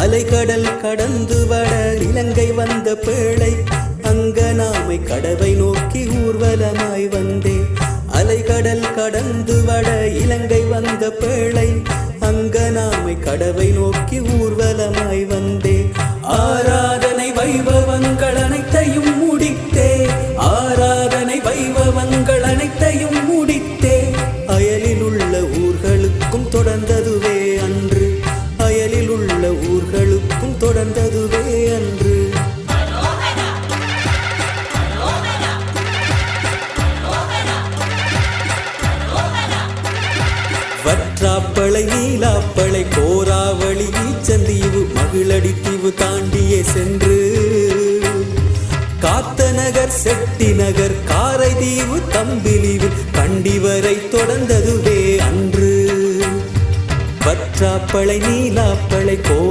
அலைகடல் கடந்து வட இலங்கை வந்த பேழை அங்கனாமை கடவை நோக்கி ஊர்வலமாய் வந்தே. அலைகடல் கடந்து வட இலங்கை வந்த பேழை அங்கனாமை கடவை நோக்கி ஊர்வலமாய் வந்தே. ஆராதனை வைபவங்கள் அனைத்தையும் முடித்தே. ஆராதனை வைபவங்கள் அனைத்தையும் முடித்தே. அயலில் உள்ள ஊர்களுக்கும் தொடர்ந்ததுவே அன்று. அயலில் உள்ள ஊர்களுக்கும் தொடர்ந்ததுவே அன்று. வற்றாப்பளை நீலாப்பளை கோராவளி ஈச்சந்தீவு மகிழடி தீவு தாண்டியே சென்று காத்தநகர் செட்டி நகர் காரைதீவு தம்பிலீவு கண்டிவரை தொடர்ந்ததுவே அன்று. வற்றாப்பளை நீலாப்பளை கோரா